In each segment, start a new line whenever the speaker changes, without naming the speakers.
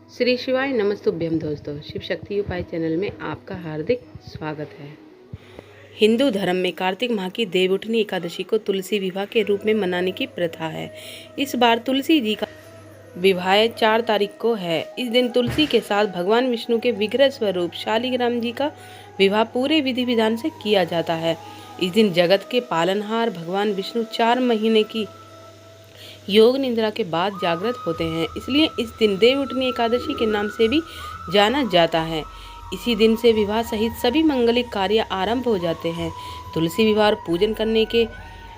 श्री शिवाय नमस्तुभ्यम दोस्तों, शिव शक्ति उपाय चैनल में आपका हार्दिक स्वागत है। हिंदू धर्म में कार्तिक माह की देवउठनी एकादशी को तुलसी विवाह के रूप में मनाने की प्रथा है। इस बार तुलसी जी का विवाह 4 तारीख को है। इस दिन तुलसी के साथ भगवान विष्णु के विग्रह स्वरूप शालिग्राम जी का विवाह पूरे विधि विधान से किया जाता है। इस दिन जगत के पालनहार भगवान विष्णु 4 महीने की योग निद्रा के बाद जागृत होते हैं, इसलिए इस दिन देवउठनी एकादशी के नाम से भी जाना जाता है। इसी दिन से विवाह सहित सभी मंगलिक कार्य आरंभ हो जाते हैं। तुलसी विवाह पूजन करने के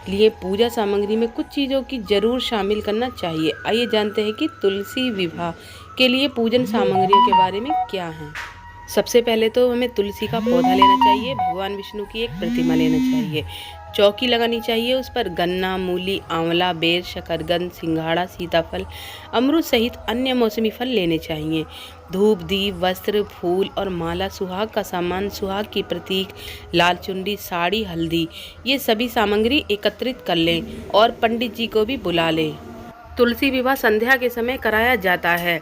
लिए पूजा सामग्री में कुछ चीज़ों की जरूर शामिल करना चाहिए। आइए जानते हैं कि तुलसी विवाह के लिए पूजन सामग्रियों के बारे में क्या है। सबसे पहले तो हमें तुलसी का पौधा लेना चाहिए, भगवान विष्णु की एक प्रतिमा लेना चाहिए, चौकी लगानी चाहिए, उस पर गन्ना, मूली, आंवला, बेर, शकरकंद, सिंघाड़ा, सीताफल, अमरूद सहित अन्य मौसमी फल लेने चाहिए। धूप, दीप, वस्त्र, फूल और माला, सुहाग का सामान, सुहाग की प्रतीक, लाल चुनरी, साड़ी, हल्दी, ये सभी सामग्री एकत्रित कर लें और पंडित जी को भी बुला लें। तुलसी विवाह संध्या के समय कराया जाता है।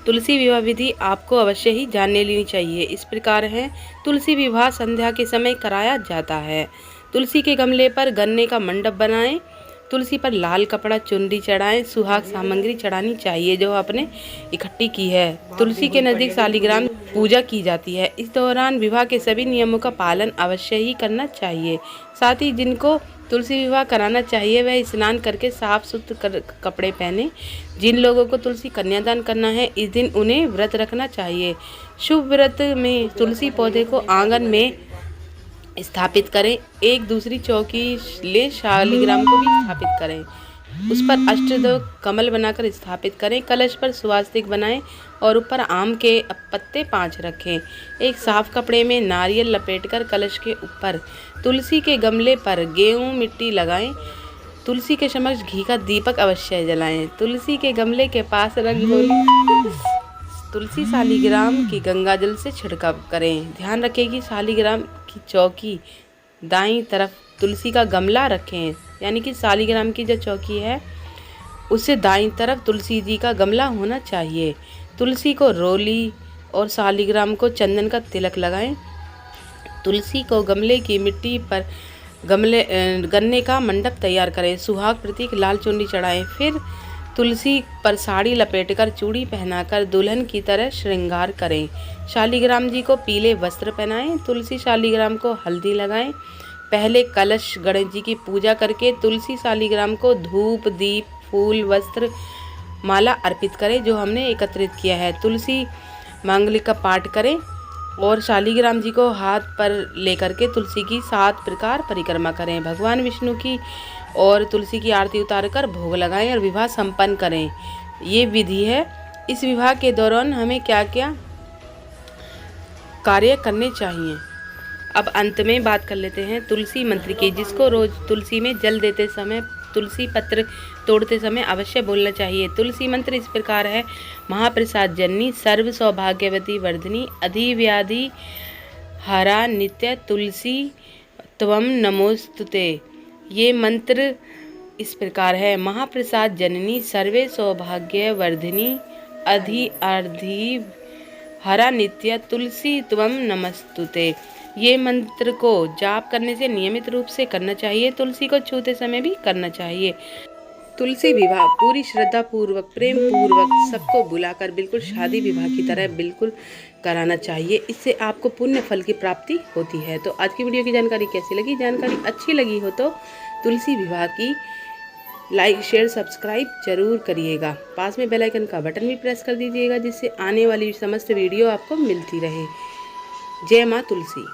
तुलसी विवाह विधि आपको अवश्य ही जान लेनी चाहिए। इस प्रकार है, तुलसी विवाह संध्या के समय कराया जाता है। तुलसी के गमले पर गन्ने का मंडप बनाएं, तुलसी पर लाल कपड़ा चुनरी चढ़ाएं, सुहाग सामग्री चढ़ानी चाहिए जो आपने इकट्ठी की है। तुलसी के नज़दीक शालिग्राम पूजा की जाती है। इस दौरान विवाह के सभी नियमों का पालन अवश्य ही करना चाहिए। साथ ही जिनको तुलसी विवाह कराना चाहिए वह स्नान करके साफ सुथरे कपड़े पहने। जिन लोगों को तुलसी कन्यादान करना है इस दिन उन्हें व्रत रखना चाहिए। शुभ व्रत में तुलसी पौधे को आंगन में स्थापित करें। एक दूसरी चौकी ले शालिग्राम को भी स्थापित करें, उस पर अष्टदल कमल बनाकर स्थापित करें। कलश पर स्वास्तिक बनाएं और ऊपर आम के पत्ते 5 रखें। एक साफ कपड़े में नारियल लपेटकर कलश के ऊपर तुलसी के गमले पर गेहूं मिट्टी लगाएं। तुलसी के समक्ष घी का दीपक अवश्य जलाएं। तुलसी के गमले के पास रंगोली तुलसी शालिग्राम की गंगाजल से छिड़काव करें। ध्यान रखें कि शालिग्राम की चौकी दाईं तरफ तुलसी का गमला रखें, यानी कि शालिग्राम की जो चौकी है उससे दाईं तरफ तुलसी जी का गमला होना चाहिए। तुलसी को रोली और शालिग्राम को चंदन का तिलक लगाएं। तुलसी को गमले की मिट्टी पर गन्ने का मंडप तैयार करें। सुहाग प्रतीक लाल चुन्नी चढ़ाएं। फिर तुलसी पर साड़ी लपेटकर चूड़ी पहनाकर दुल्हन की तरह श्रृंगार करें। शालिग्राम जी को पीले वस्त्र पहनाएं। तुलसी शालिग्राम को हल्दी लगाएं। पहले कलश गणेश जी की पूजा करके तुलसी शालिग्राम को धूप, दीप, फूल, वस्त्र, माला अर्पित करें जो हमने एकत्रित किया है। तुलसी मांगलिक का पाठ करें और शालिग्राम जी को हाथ पर लेकर के तुलसी की 7 प्रकार परिक्रमा करें। भगवान विष्णु की और तुलसी की आरती उतारकर भोग लगाएं और विवाह संपन्न करें। ये विधि है। इस विवाह के दौरान हमें क्या क्या कार्य करने चाहिए। अब अंत में बात कर लेते हैं तुलसी मंत्र की, जिसको रोज तुलसी में जल देते समय, तुलसी पत्र तोड़ते समय अवश्य बोलना चाहिए। तुलसी मंत्र इस प्रकार है: महाप्रसाद जननी, सर्व सौभाग्यवती वर्धिनी, अधिव्याधि हरा नित्य तुलसी त्वम नमोस्तुते। ये मंत्र इस प्रकार है: महाप्रसाद जननी, सर्वे सौभाग्य वर्धिनी, अधि हरा नित्य तुलसी त्वम नमस्तुते। ये मंत्र को जाप करने से नियमित रूप से करना चाहिए। तुलसी को छूते समय भी करना चाहिए। तुलसी विवाह पूरी श्रद्धा पूर्वक, प्रेम पूर्वक सबको बुलाकर बिल्कुल शादी विवाह की तरह बिल्कुल कराना चाहिए। इससे आपको पुण्य फल की प्राप्ति होती है। तो आज की वीडियो की जानकारी कैसी लगी? जानकारी अच्छी लगी हो तो तुलसी विवाह की लाइक, शेयर, सब्सक्राइब जरूर करिएगा। पास में बेल आइकन का बटन भी प्रेस कर दीजिएगा, जिससे आने वाली समस्त वीडियो आपको मिलती रहे। जय माँ तुलसी।